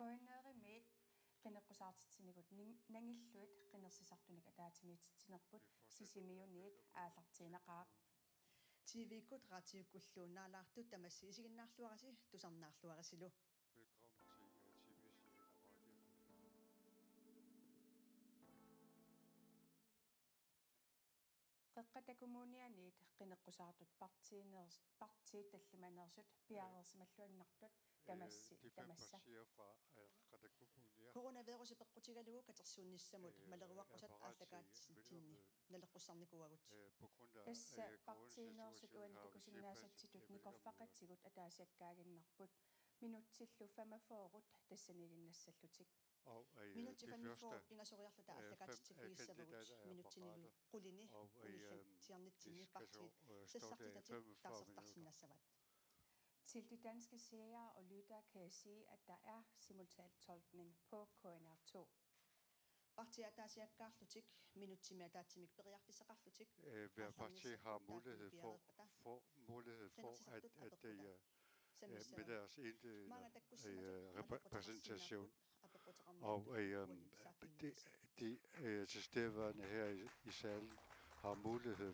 Koinerimeet qinneqqusartitsinnigut nangilluit qinnersisartunik ataatimiitsinerput sisimiuniit aallartiinaqaaq TV-kut raatiukkulluunnaalaartut tamassi isiginnaarluarasi tusarnaarluarisilu. Velkommen til TV-serien af Radiolyd. qeqqatakummunianiit qinneqqusartut partiit tallimaneersut piareersimalluannartut tamassi De 5 tamassa partier fra Qeqatakummunia Coronavirus peqqutigalugu katersuunnissamut maleruaqqusat aallakaatsintinni naleqqusarnikuagut. på grund af tassa coronasituationen har vi partiinersutuantakusinnaasatigut nikorfaqatsigut ataasiakkaaginnarput minutsillu 45 tassaniginnassаллутик Og Minutti de 45 første pingasoriarluta fem aallakaatitsiffiissavagut kandidater er minuttinilu på qulini og tiarnitsinni de skal så partiit stå der i sassartitatik 45 minutter. tarsartarsinnaassavat. Til de danske seere og lyttere kan jeg sige, at der er simultantolkning på KNR2. Partiataasiakkaarlutik minuttimeataatsimik periarfissaqarlutik. Hver parti har mulighed for at med deres indledende repræsentation og de tilstedeværende her i salen har mulighed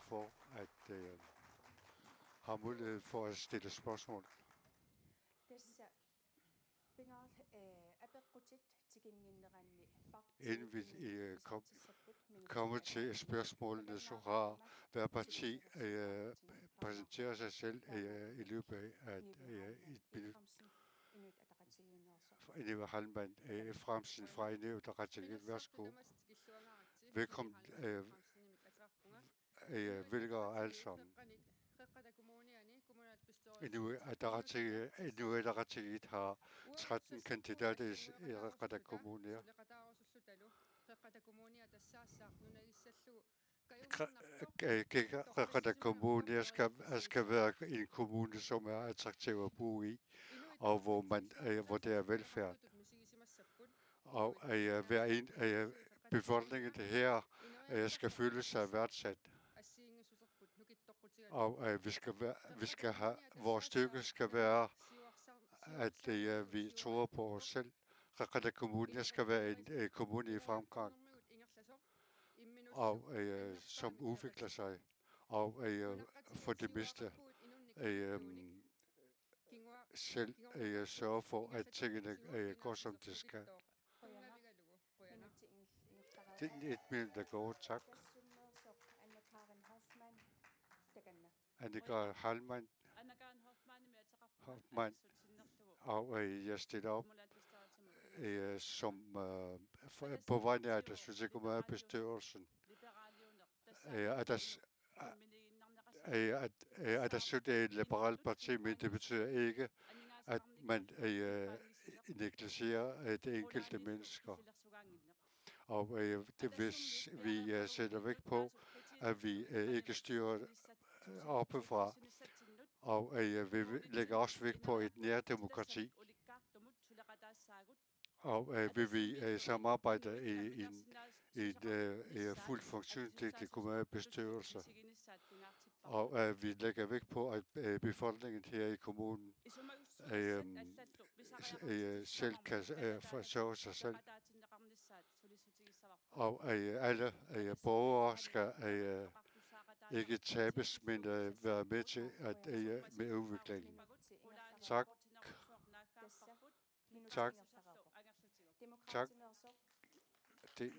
for at stille spørgsmål. Inden vi kommer til spørgsmålene, så har hver parti præsenteret sig selv i løbet af et minut. Iniva Halman Fremsen fra Inuit Ataqatigiit. Værsgo. Velkommen. Velkommen alle sammen. Inuit Ataqatigiit har 13 kandidater i Qeqatakummunia. Qeqatakummunia skal være en kommune, som er attraktiv at bo i, og hvor der er velfærd. Og befolkningen her skal føle sig værdsat. Og vores stykke skal være, at vi tror på os selv. Qeqatakummunia skal være en kommune i fremgang, og som udvikler sig, og for det meste selv sørge for, at tingene går, som det skal. Det er et minut, der går. Tak. Anne-Karen Halman. Og jeg stiller op som på vegne af kommunalbestyrelsen. At der støtter et liberalt parti, men det betyder ikke, at man negligerer de enkelte mennesker. Og hvis vi sætter vægt på, at vi ikke styrer oppefra, og vi lægger også vægt på et nærdemokrati, og vil vi samarbejde i en fuldt funktionsdygtig kommunalbestyrelse. Og vi lægger vægt på, at befolkningen her i kommunen selv kan forsørge sig selv. Og alle borgere skal ikke tabes, men være med til at med udviklingen. Tak. Tak. Tak. Det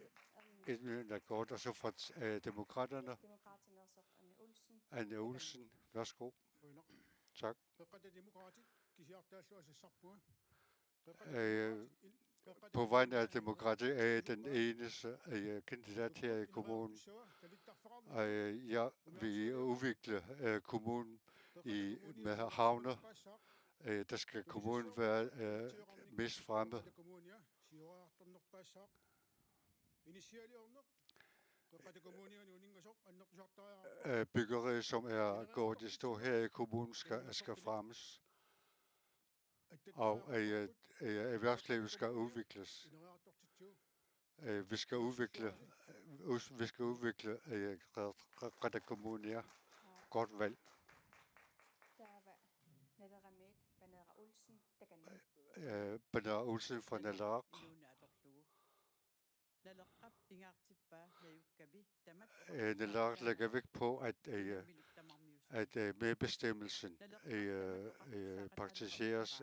er et minut, der går, og så fra demokraterne. Anne Olsen, værsgo. Tak. På vegne af demokrati er jeg den eneste kandidat her i kommunen. Jeg vil udvikle kommunen med havne. Der skal kommunen være mest fremme. Byggeriet, som er gået i stå her i kommunen, skal fremmes. Og erhvervslivet skal udvikles. Vi skal udvikle Qeqatakummunia. Godt valg. Bernard Olsen fra Nalaaq. Nalaaq lægger vægt på, at medbestemmelsen praktiseres,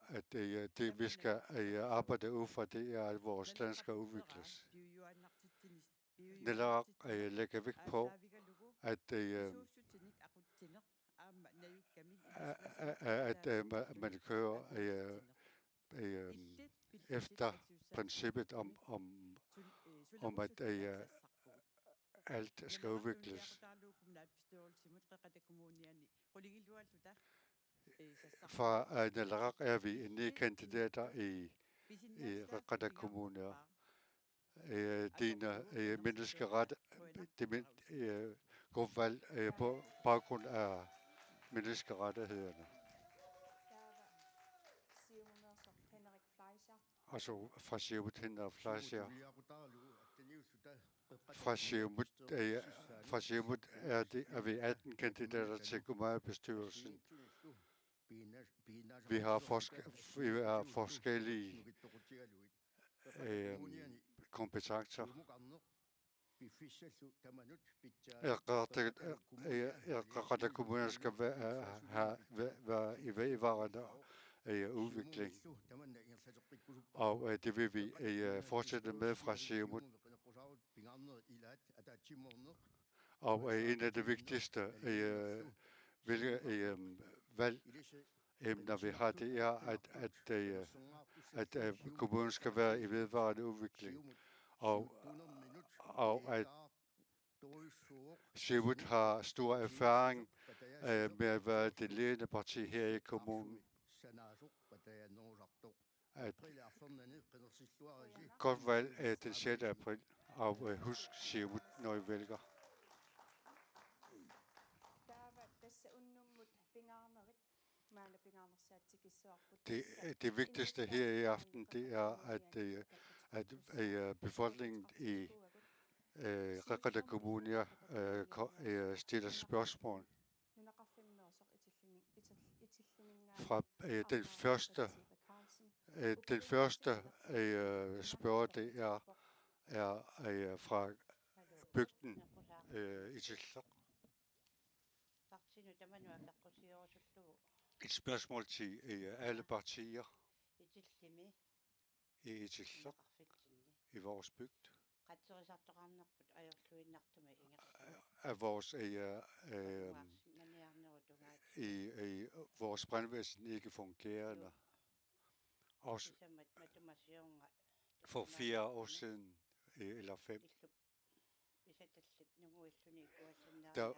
at det vi skal arbejde ud fra, det er, at vores land skal udvikles. Nalaaq lægger vægt på, at man kører efter princippet om at alt skal udvikles. Fra Nalaaq er vi 9 kandidater i Qaqqaq Kommune. Dine menneskeret, gruppevalg på baggrund af menneskerettighederne. Altså fra Siumut Henrik Fleischer. Fra Siumut er vi 18 kandidater til kommunalbestyrelsen. Vi har forskellige kompetencer. Qaqqaq Kommune skal være i vedvarende udvikling. Og det vil vi fortsætte med fra Siumut. Og en af de vigtigste valgemner vi har, det er, at kommunen skal være i vedvarende udvikling. Og at Siumut har stor erfaring med at være det ledende parti her i kommunen. Godt valg er den 6. april, og husk Siumut, når I vælger. Det vigtigste her i aften, det er, at befolkningen i Qaqqaq Kommune stiller spørgsmål. Fra den første spørger, det er fra bygden i Tilslok. Et spørgsmål til alle partier i Tilslok, i vores bygd. At vores brandvæsen ikke fungerende. Også for 4 år siden, eller 5. Der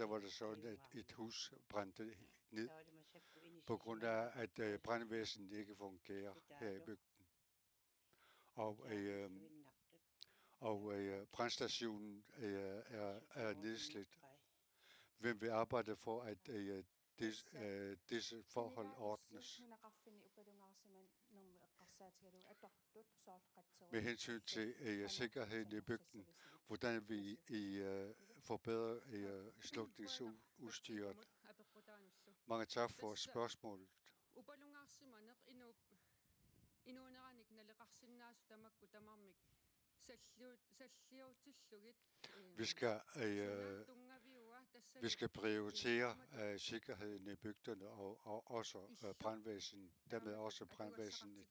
var det sådan, at et hus brændte ned, på grund af, at brandvæsenet ikke fungerer her i bygden. Og brandstationen er nedslidt. Hvem vil arbejde for, at disse forhold ordnes? Med hensyn til sikkerheden i bygden, hvordan vi forbedrer slukningsudstyret. Mange tak for spørgsmålet. Vi skal prioritere sikkerheden i bygderne og også brandvæsenet. Dermed også brandvæsenet.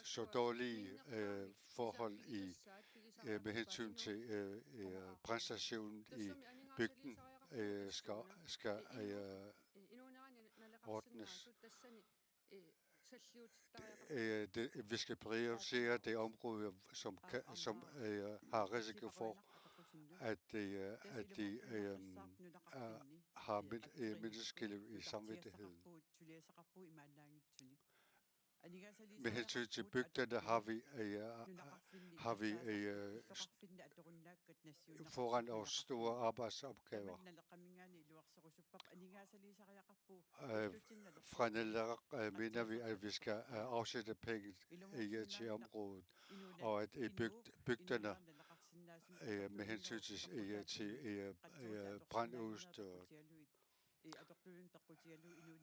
Så dårlige forhold med hensyn til brandstationen i bygden skal ordnes. Vi skal prioritere det område, som har risiko for, at de har menneskeliv i samvittigheden. Med hensyn til bygderne har vi foran os store arbejdsopgaver. Fra Nillerak mener vi, at vi skal afsætte penge til området, og at bygderne med hensyn til brandudstyret,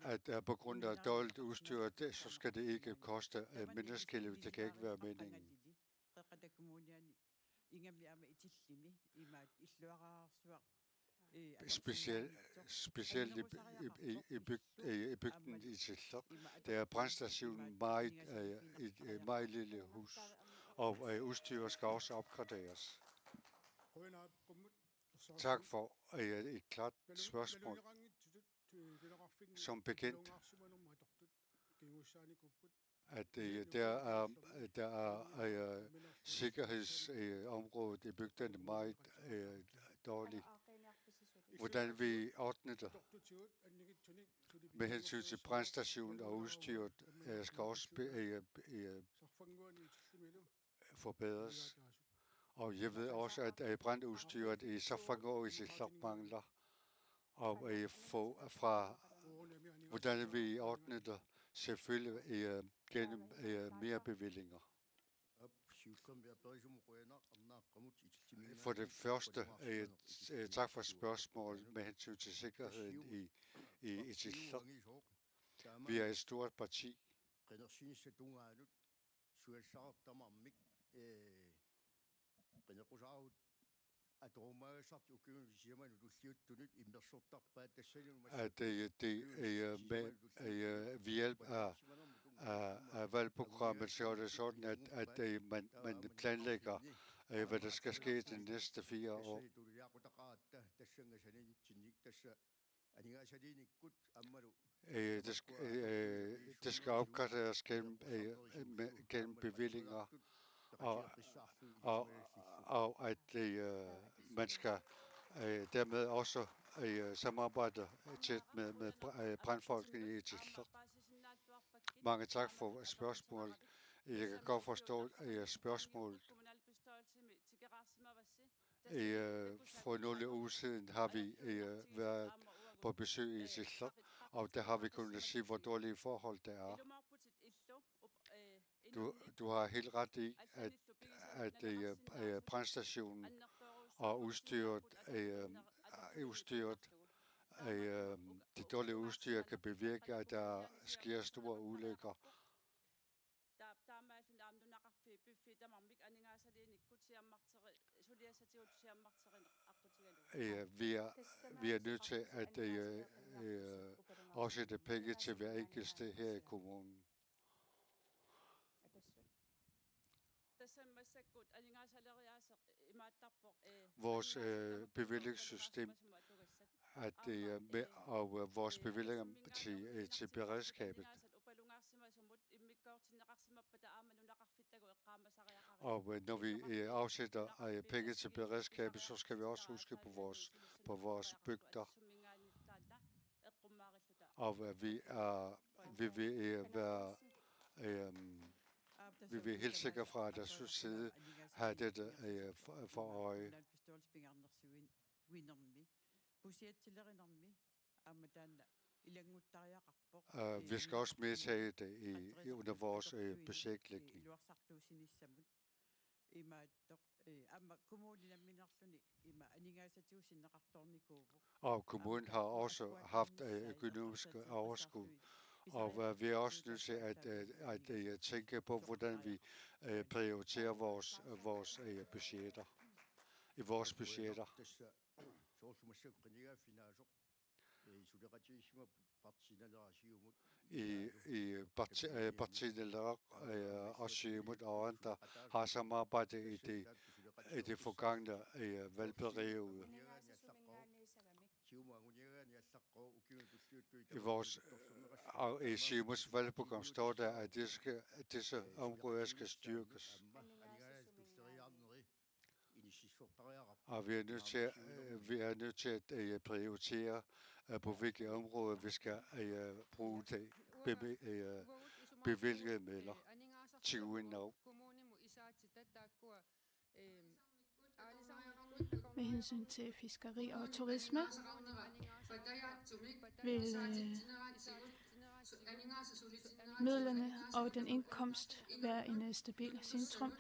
at på grund af dårligt udstyr, så skal det ikke koste menneskeliv. Det kan ikke være meningen. Specielt i bygden i Tilslok. Der er brandstationen et meget lille hus, og udstyret skal også opgraderes. Tak for et klart spørgsmål. Som bekendt, at der er sikkerhedsområdet i bygderne meget dårligt. Hvordan vi ordner det med hensyn til brandstationen og udstyret skal også forbedres. Og jeg ved også, at brandudstyret i Safangor i Tilslok mangler. Og fra hvordan vi ordner det selvfølgelig gennem mere bevillinger. For det første, tak for spørgsmålet med hensyn til sikkerheden i Tilslok. Vi er et stort parti. At ved hjælp af valgprogrammet, så er det sådan, at man planlægger, hvad der skal ske de næste 4 år. Det skal opgraderes gennem bevillinger, og at man skal dermed også samarbejde tæt med brandfolkene i Tilslok. Mange tak for spørgsmålet. Jeg kan godt forstå spørgsmålet. For nogle uger siden har vi været på besøg i Tilslok, og der har vi kunnet se, hvor dårlige forhold der er. Du har helt ret i, at brandstationen og udstyret, det dårlige udstyr kan bevirke, at der sker store ulykker. Vi er nødt til at afsætte penge til hver enkelt sted her i kommunen. Vores bevillingssystem og vores bevillinger til beredskabet. Og når vi afsætter penge til beredskabet, så skal vi også huske på vores bygder. Og vi vil helt sikkert fra deres side have dette for øje. Vi skal også medtage det under vores budgetlægning. Og kommunen har også haft økonomisk overskud. Og vi er også nødt til at tænke på, hvordan vi prioriterer vores budgetter. I vores budgetter. I partiet og Siumut og andre har samarbejdet i det forgangne valgperiode. I Siumuts valgprogram står der, at disse områder skal styrkes. Og vi er nødt til at prioritere på hvilke områder vi skal bruge det bevilgede midler til UNO. Med hensyn til fiskeri og turisme vil midlerne og den indkomst være en stabil centrum,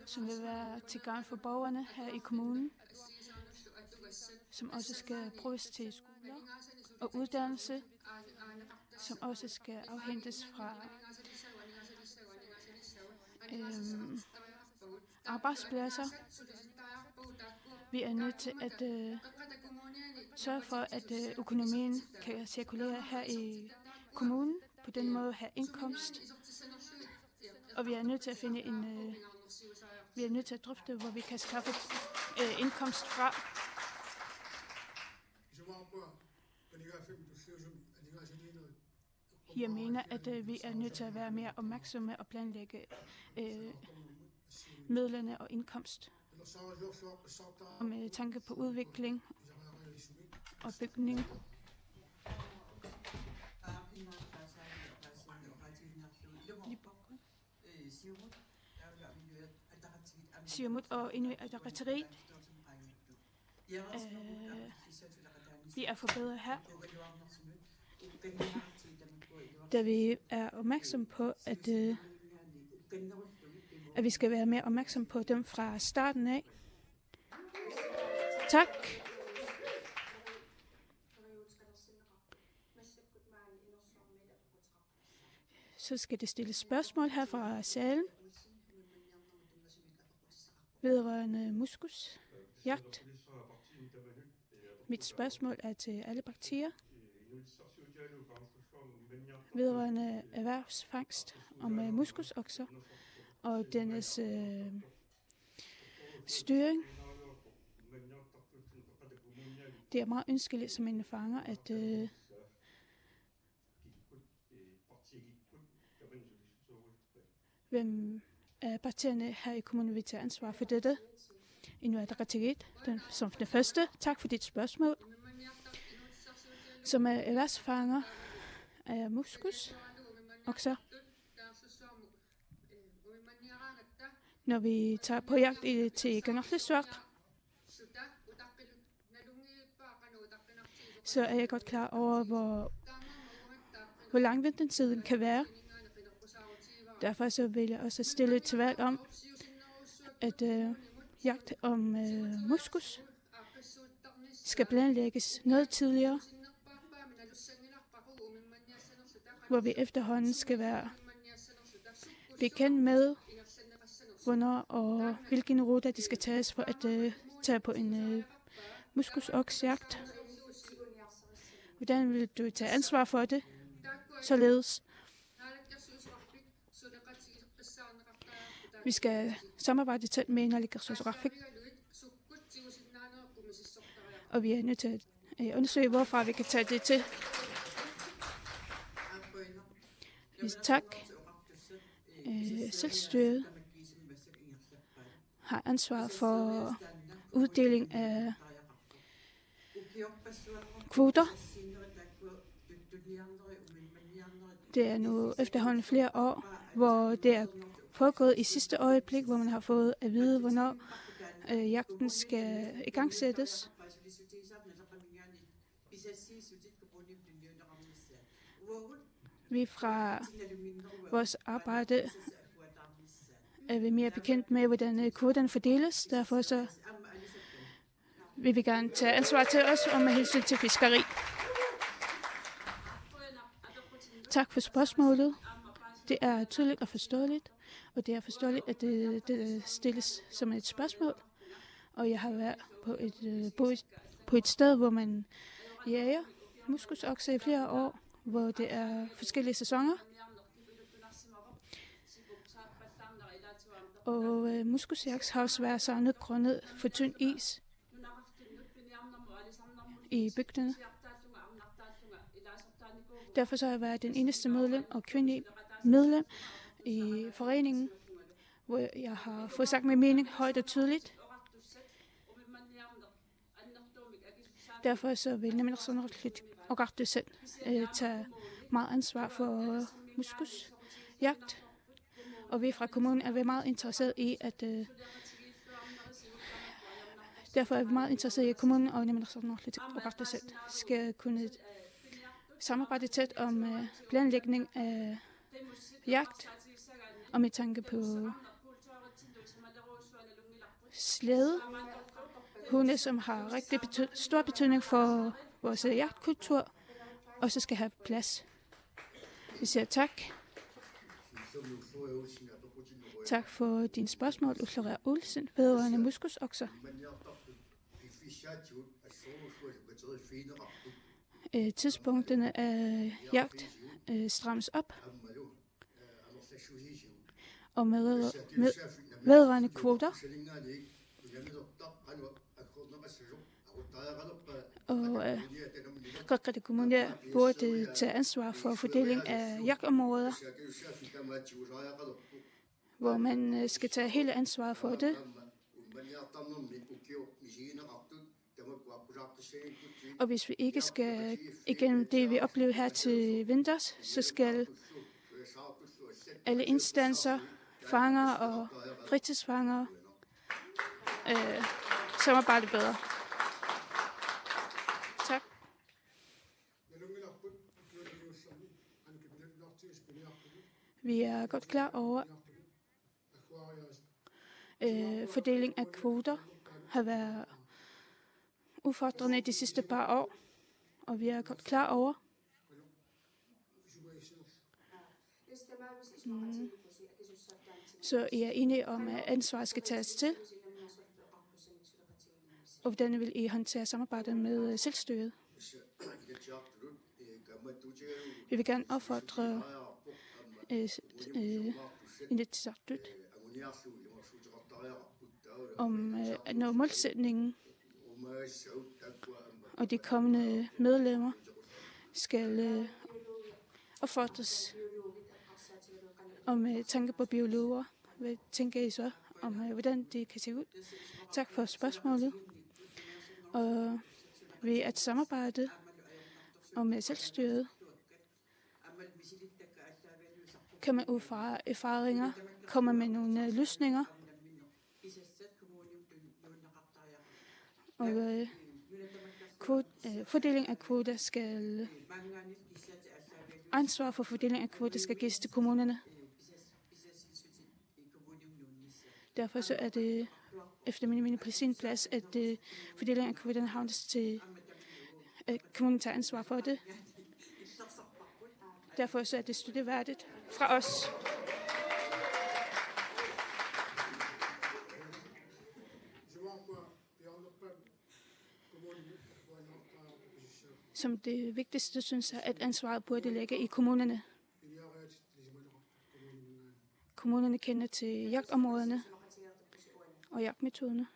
som vil være til gavn for borgerne her i kommunen, som også skal bruges til skoler og uddannelse, som også skal afhentes fra arbejdspladser. Vi er nødt til at sørge for, at økonomien kan cirkulere her i kommunen, på den måde have indkomst. Og vi er nødt til at finde vi er nødt til at drøfte, hvor vi kan skaffe indkomst fra. Jeg mener, at vi er nødt til at være mere opmærksomme og planlægge midlerne og indkomst. Og med tanke på udvikling og bygning. Siumut og Inuit Ataqatigiit. Vi er forbedret her. Da vi er opmærksom på, at vi skal være mere opmærksom på dem fra starten af. Tak. Så skal det stilles spørgsmål her fra salen vedrørende muskusjagt. Mit spørgsmål er til alle partier vedrørende erhvervsfangst om muskusokser og dennes styring. Det er meget ønskeligt som en fanger, at hvem af partierne her i kommunen vil tage ansvar for dette. Inuit Ataqatigiit, som det første. Tak for dit spørgsmål. Som er erhvervsfanger af muskus okser. Når vi tager på jagt til Kangerlussuaq, så er jeg godt klar over, hvor lang ventetiden kan være. Derfor så vil jeg også stille et valg om, at jagt om muskus skal planlægges noget tidligere, hvor vi efterhånden skal være bekendt med, hvornår og hvilken rute de skal tages for at tage på en muskusoksjagt. Hvordan vil du tage ansvar for det? Således. Vi skal samarbejde tæt med Naalakkersuisut, og vi er nødt til at undersøge, hvorfra vi kan tage det til. Tak. Selvstyret har ansvar for uddeling af kvoter. Det er nu efterhånden flere år, hvor det er foregået i sidste øjeblik, hvor man har fået at vide, hvornår jagten skal igangsættes. Vi fra vores arbejde er vi mere bekendt med, hvordan kvoterne fordeles. Derfor så vil vi gerne tage ansvar til os om med hensyn til fiskeri. Tak for spørgsmålet. Det er tydeligt og forståeligt, og det er forståeligt, at det stilles som et spørgsmål. Og jeg har været på et sted, hvor man jager muskusokser i flere år, hvor det er forskellige sæsoner. Og muskusjagt har også været savnet grundet for tynd is i bygderne. Derfor så har jeg været den eneste medlem og kvindelig medlem i foreningen, hvor jeg har fået sagt min mening højt og tydeligt. Derfor så vil Naalakkersuisut og Qaartaarsut tage meget ansvar for muskusjagt. Og vi fra kommunen er meget interesseret i at Derfor er vi meget interesserede i, at kommunen og Nimmernaqsarnerlitaqorqartasat skal kunne samarbejde tæt om planlægning af jagt, og med tanke på slædehunde, som har rigtig stor betydning for vores jagtkultur, og så skal have plads. Vi siger tak. Tak for din spørgsmål, Utlera Olsen, vedrørende muskusokser. Tidspunkterne af jagt strammes op, og med vedrørende kvoter, og Qaqqat Kommune burde tage ansvar for fordeling af jagtområder, hvor man skal tage hele ansvaret for det. Og hvis vi ikke skal igennem det, vi oplever her til vinters, så skal alle instanser, fanger og fritidsfanger samarbejde bedre. Tak. Vi er godt klar over, fordeling af kvoter har været udfordrende de sidste par år, og vi er godt klar over, så I er enige om, at ansvaret skal tages til, og hvordan vil I håndtere samarbejdet med selvstyret? Vi vil gerne opfordre Inatsisartut om at nå målsætningen, og de kommende medlemmer skal opfordres om tanke på biologer. Hvad tænker I så om, hvordan det kan se ud? Tak for spørgsmålet. Og ved at samarbejde om selvstyret, kan man ud fra erfaringer komme med nogle løsninger. Og fordeling af kvoter skal ansvar for fordeling af kvoter skal gives til kommunerne. Derfor så er det efter min mening på sin plads, at fordeling af kvoterne havnes til at kommunen tager ansvar for det. Derfor så er det støtteværdigt fra os. Som det vigtigste, synes jeg, at ansvaret burde ligge i kommunerne. Kommunerne kender til jagtområderne og jagtmetoderne,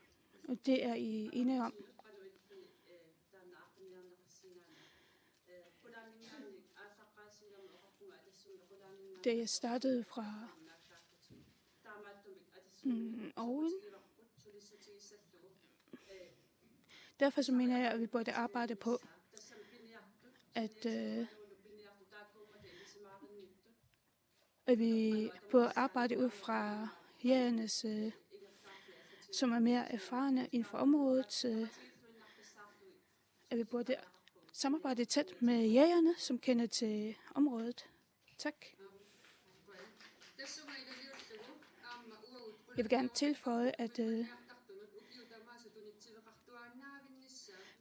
og det er I enige om. Da jeg startede fra oven, derfor så mener jeg, at vi burde arbejde på, at vi burde arbejde ud fra jægernes, som er mere erfarne inden for området, at vi burde samarbejde tæt med jægerne, som kender til området. Tak. Jeg vil gerne tilføje, at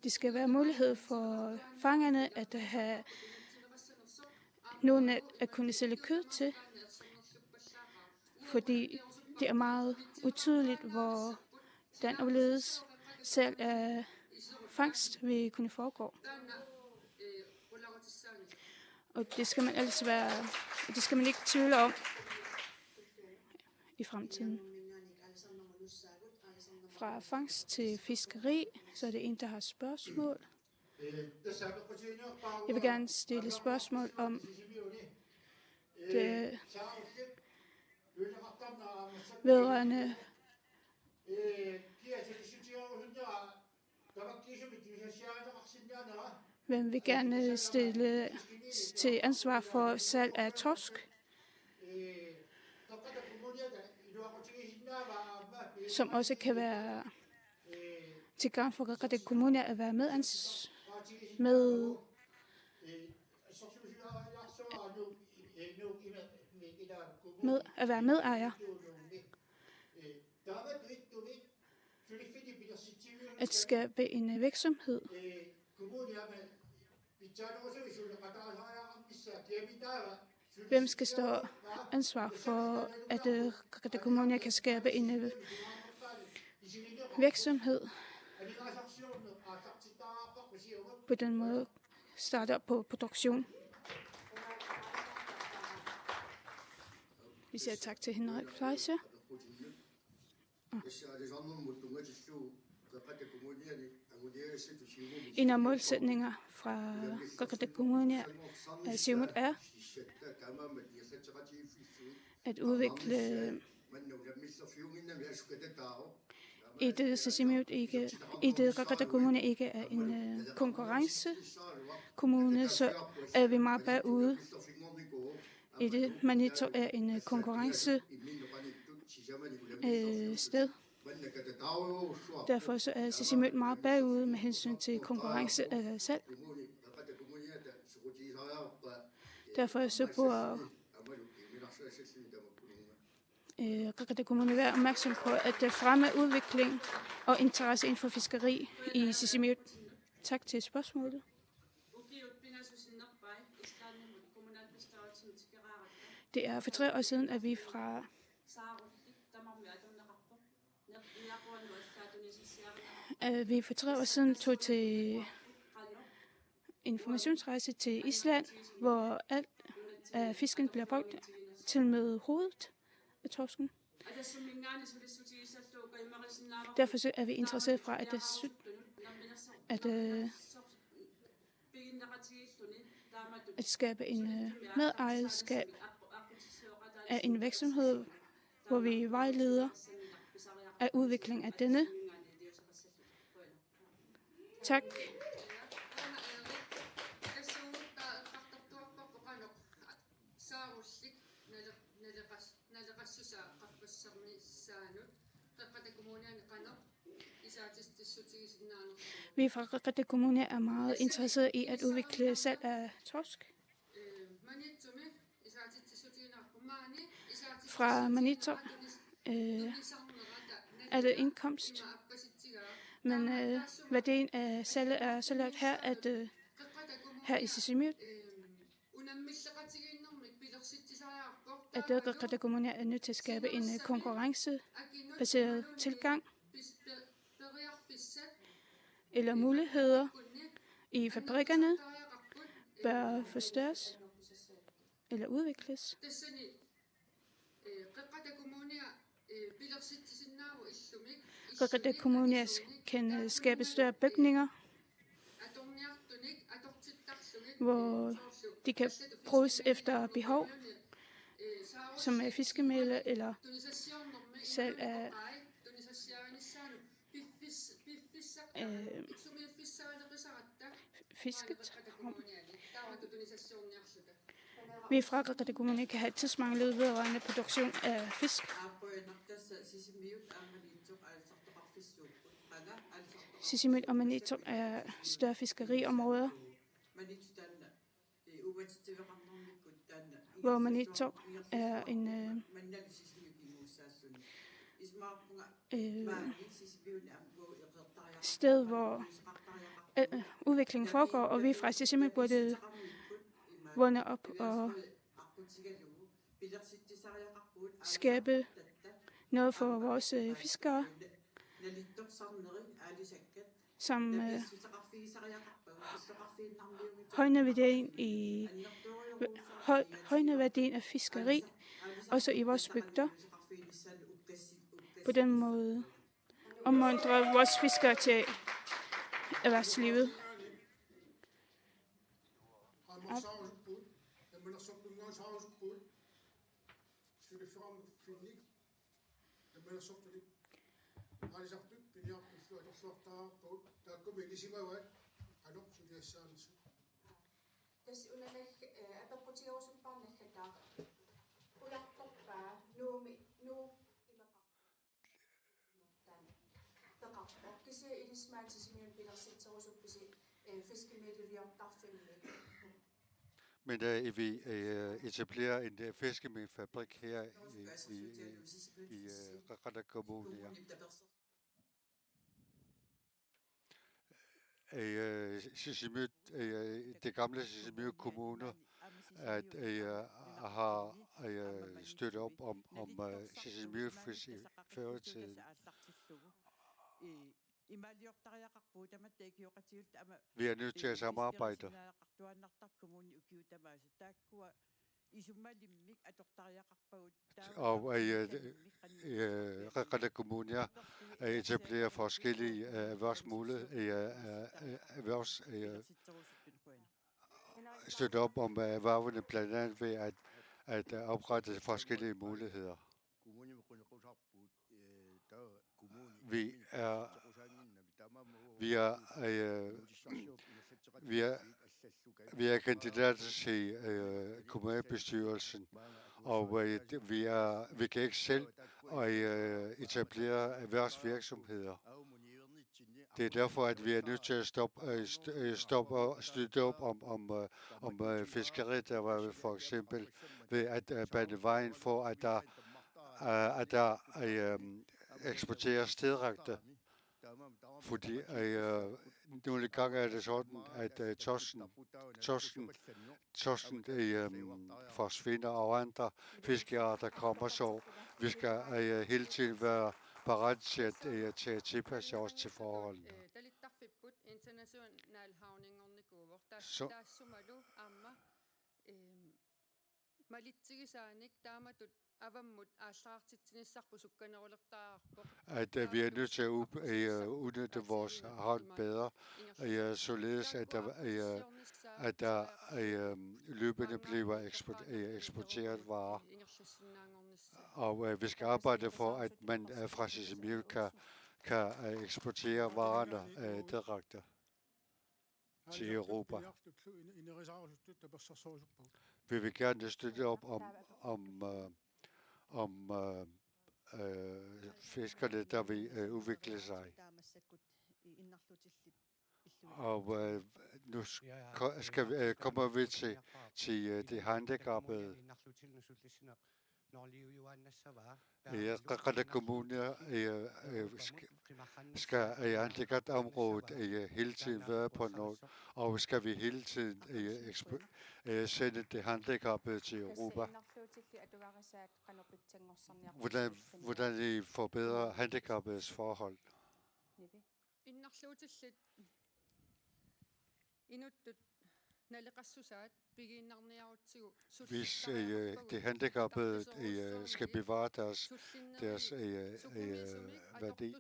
det skal være mulighed for fangerne at have nogen at kunne sælge kød til, fordi det er meget utydeligt, hvor den overledes salg af fangst vil kunne foregå. Og det skal man altså det skal man ikke tvivle om i fremtiden. Fra fangst til fiskeri, så er det en, der har spørgsmål. Jeg vil gerne stille spørgsmål om det vedrørende hvem vil gerne stille til ansvar for salg af torsk, som også kan være til gavn for Qaqqateq Kommune at være at være medejer. At skabe en virksomhed. Hvem skal stå ansvar for, at Qaqqateq Kommune kan skabe en virksomhed? På den måde starte op på produktion. Vi siger tak til Henrik Fleischer. En af målsætninger fra Qaqqateq Kommune af Siumut er at udvikle i det Qaqqateq Kommune ikke er en konkurrencekommune, så er vi meget bagude. I det Maniitsoq er en konkurrence sted. Derfor så er Sisimiut meget bagude med hensyn til konkurrence af salg. Derfor så bør Qaqqateq Kommune være opmærksom på at fremme udvikling og interesse inden for fiskeri i Sisimiut. Tak til spørgsmålet. Det er for 3 år siden, at vi fra tog til informationsrejse til Island, hvor alt af fisken bliver brugt til med hovedet af torsken. Derfor er vi interesseret fra at skabe en medejerskab af en virksomhed, hvor vi vejleder af udvikling af denne. Tak. Vi fra Qaqqateq Kommune er meget interesseret i at udvikle salg af torsk. Fra Maniitsoq er det indkomst, men værdien af salget er så lavt her, at her i Sisimiut, at Qaqqateq Kommune er nødt til at skabe en konkurrencebaseret tilgang eller muligheder i fabrikkerne bør forstørres eller udvikles. Qaqqateq Kommune kan skabe større bygninger, hvor de kan bruges efter behov, som er fiskemel eller salg af fisket. Vi fra Qaqqateq Kommune kan have tidsmanglet vedrørende produktion af fisk. Sisimiut og Maniitsoq er større fiskeriområder, hvor Maniitsoq er en sted, hvor udviklingen foregår, og vi fra Sisimiut burde vågne op og skabe noget for vores fiskere, som højne værdien af fiskeri, også i vores bygder. På den måde opmuntrer vores fiskere til erhvervslivet. Men vi etablerer en fiskemælfabrik her i Qaqqara Kommune. Sisimiut, det gamle Sisimiut Kommune, at har støttet op om Sisimiut i førtiden. Vi er nødt til at samarbejde. Og Qaqqara Kommune etablerer forskellige støtte op om erhvervene, blandt andet ved at oprette forskellige muligheder. Vi er kandidater til kommunalbestyrelsen, og vi kan ikke selv etablere erhvervsvirksomheder. Det er derfor, at vi er nødt til at støtte op om fiskeriet, der var for eksempel ved at bane vejen for, at der eksporteres stedrægter. Fordi nogle gange er det sådan, at torsken forsvinder, og andre fiskearter kommer, så vi skal hele tiden være parat til at tilpasse os til forholdene. Så at vi er nødt til at udnytte vores havn bedre, således at der løbende bliver eksporteret varer. Og vi skal arbejde for, at man fra Sisimiut kan eksportere varerne direkte til Europa. Vi vil gerne støtte op om fiskerne, der vil udvikle sig. Og nu kommer vi til de handicappede. Qaqqara Kommune skal handicapområdet hele tiden være på noget, og skal vi hele tiden sende de handicappede til Europa. Hvordan vi forbedrer handicappedes forhold. Hvis de handicappede skal bevare deres værdi,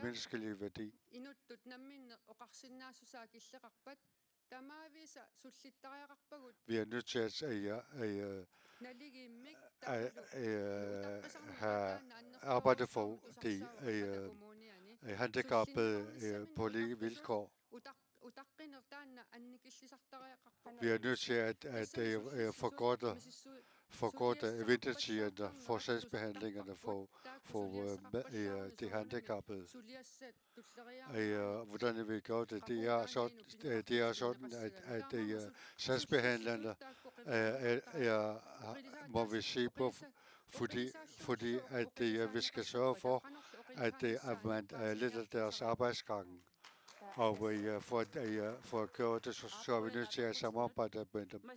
menneskelige værdi. Vi er nødt til at have arbejdet for de handicappede på lige vilkår. Vi er nødt til at forkorte ventetiderne for sagsbehandlingerne for de handicappede. Hvordan vi gør det? Det er sådan, at sagsbehandlerne må vi se på, fordi at vi skal sørge for, at man letter deres arbejdsgange. Og for at gøre det, så er vi nødt til at samarbejde med dem.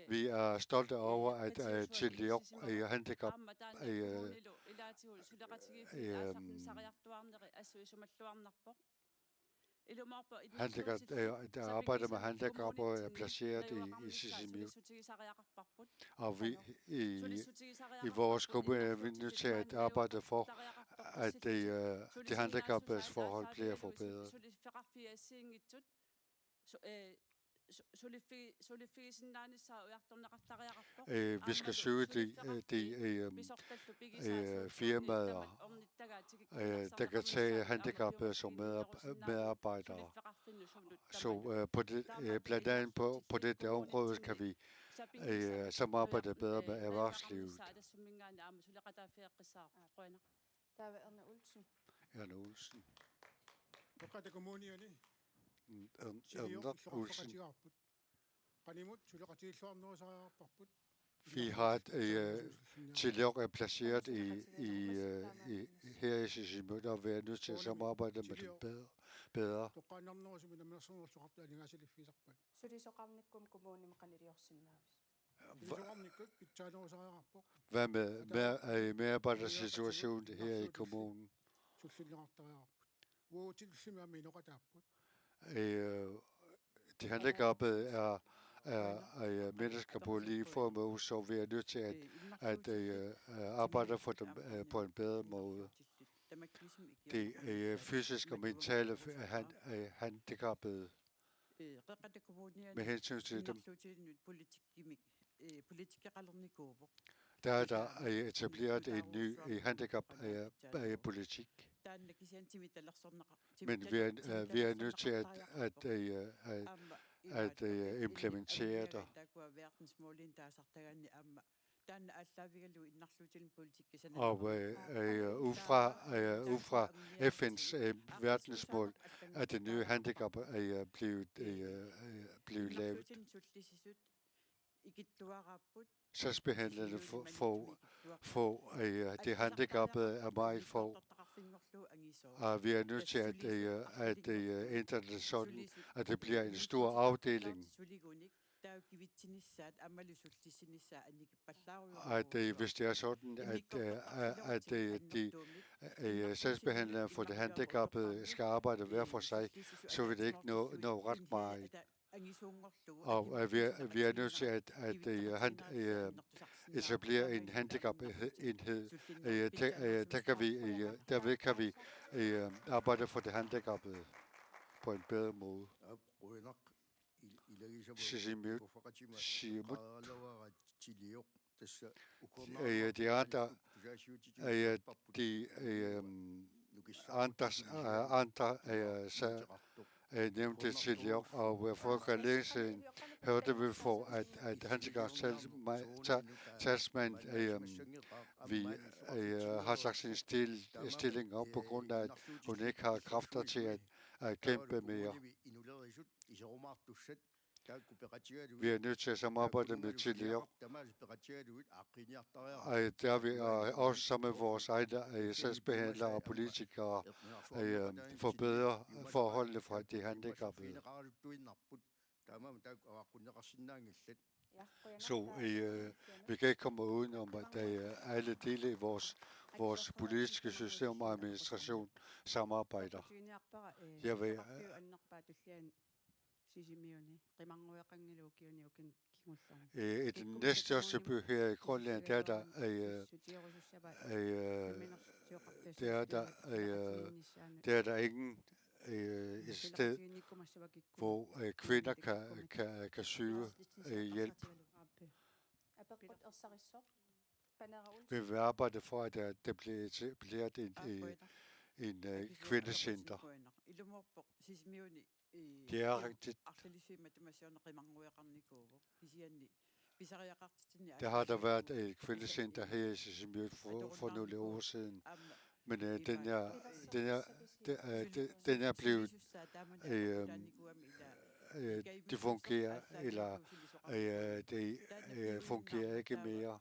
Vi er stolte over, at Tilliok handicap der arbejder med handicap og er placeret i Sisimiut. Og vi i vores gruppe er vi nødt til at arbejde for, at de handicappedes forhold bliver forbedret. Vi skal søge de firmaer, der kan tage handicappede som medarbejdere. Så blandt andet på dette område kan vi samarbejde bedre med erhvervslivet. Der var Erna Olsen. Erna Olsen. Vi har Chilok er placeret her i Sisimiut og være nødt til at samarbejde med dem bedre. Så det så Qarnikum kommune med Qaniriorsinmaavus. Hvad med medarbejdersituationen her i kommunen? De handicappede er mennesker på lige fod, så vi er nødt til at arbejde for dem på en bedre måde. De fysiske og mentale handicappede med hensyn til dem. Der er der etableret en ny handicappolitik. Men vi er nødt til at implementere det. Og ud fra FN's verdensmål er det nye handicap blevet lavet. Sagsbehandlerne for de handicappede er meget få. Og vi er nødt til at ændre det sådan, at det bliver en stor afdeling. At hvis det er sådan, at de sagsbehandlere for de handicappede skal arbejde hver for sig, så vil det ikke nå ret meget. Og vi er nødt til at etablere en handicapenhed. Derved kan vi arbejde for det handicappede på en bedre måde. Sisimiut. De andre nævnte tidligere, og for at læse hørte vi for, at handicaptalsmand vi har sagt sin stilling op på grund af, at hun ikke har kræfter til at kæmpe mere. Vi er nødt til at samarbejde med tidligere. Der vi også sammen med vores egne sagsbehandlere og politikere forbedre forholdene for de handicappede. Så vi kan ikke komme udenom, at alle dele i vores politiske system og administration samarbejder. Jeg ved, i den næststørste by her i Grønland, der er der ingen et sted, hvor kvinder kan søge hjælp. Vi vil arbejde for, at der bliver etableret en kvindecenter. Det er rigtigt. Der har der været et kvindecenter her i Sisimiut for nogle år siden, men den er blevet det fungerer, eller det fungerer ikke mere.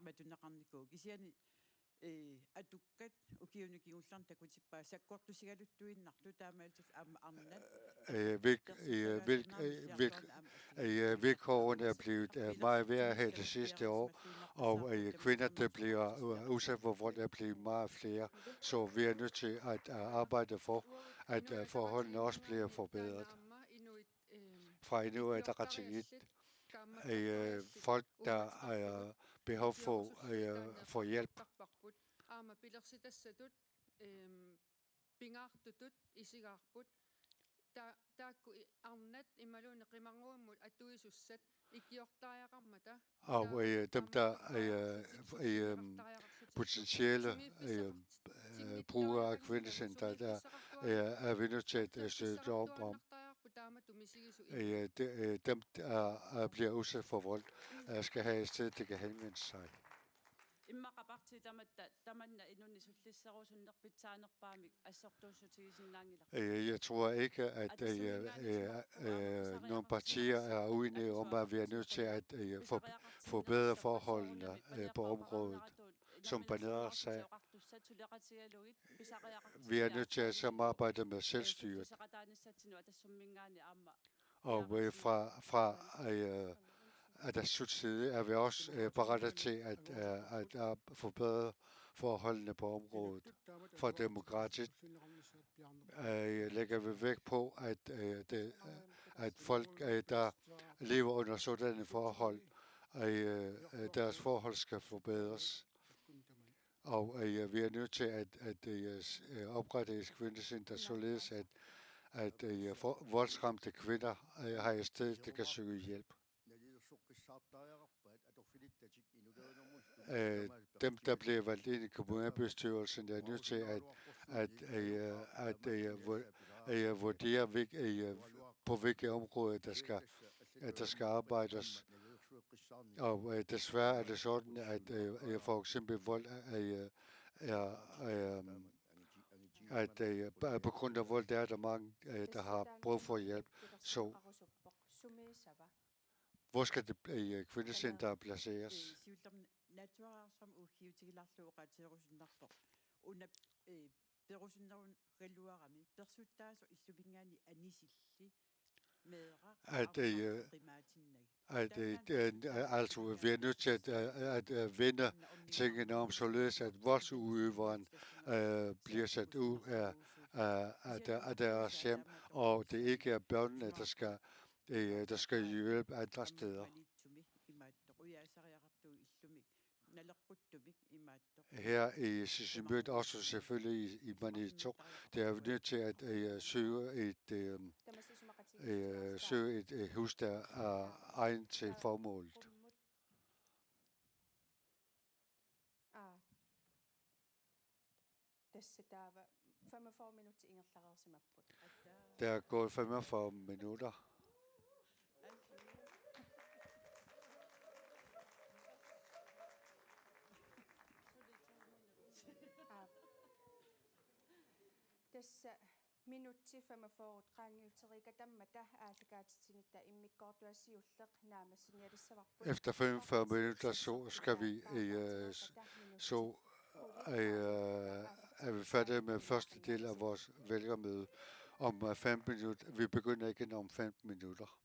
Vilkårene er blevet meget værre her det sidste år, og kvinder, der bliver udsat for vold, er blevet meget flere. Så vi er nødt til at arbejde for, at forholdene også bliver forbedret. Fra Inuit Ataqatigiit, folk, der har behov for hjælp. Og dem, der er potentielle brugere af kvindecenter, der er vi nødt til at støtte op om. dem, der bliver udsat for vold, skal have et sted, de kan henvende sig. Jeg tror ikke, at nogle partier er uenige om, at vi er nødt til at forbedre forholdene på området, som Banera sagde. Vi er nødt til at samarbejde med selvstyret. Og fra Atassut side er vi også parate til at forbedre forholdene på området. For demokratiet lægger vi vægt på, at folk, der lever under sådanne forhold, deres forhold skal forbedres. Og vi er nødt til at oprette et kvindecenter, således at voldsramte kvinder har et sted, der kan søge hjælp. Dem, der bliver valgt ind i kommunalbestyrelsen, er nødt til at vurdere, på hvilke områder der skal arbejdes. Og desværre er det sådan, at for eksempel vold på grund af vold, der er der mange, der har brug for hjælp. Så hvor skal det kvindecenter placeres? Altså, vi er nødt til at vende tingene om, således at voldsudøveren bliver sat ud af deres hjem, og det ikke er børnene, der skal hjælpe andre steder. Her i Sisimiut, også selvfølgelig i Maniitsoq, der er vi nødt til at søge et hus, der er egnet til formålet. Der er gået 45 minutter. Tässä minuutti 45 utqaangiuteriga tammata aatikaatitsinita immikkortuassiulleq naamassinialissavarput. Efter 45 minutter er vi færdige med første del af vores vælgermøde om 5 minutter. Vi begynder igen om 5 minutter.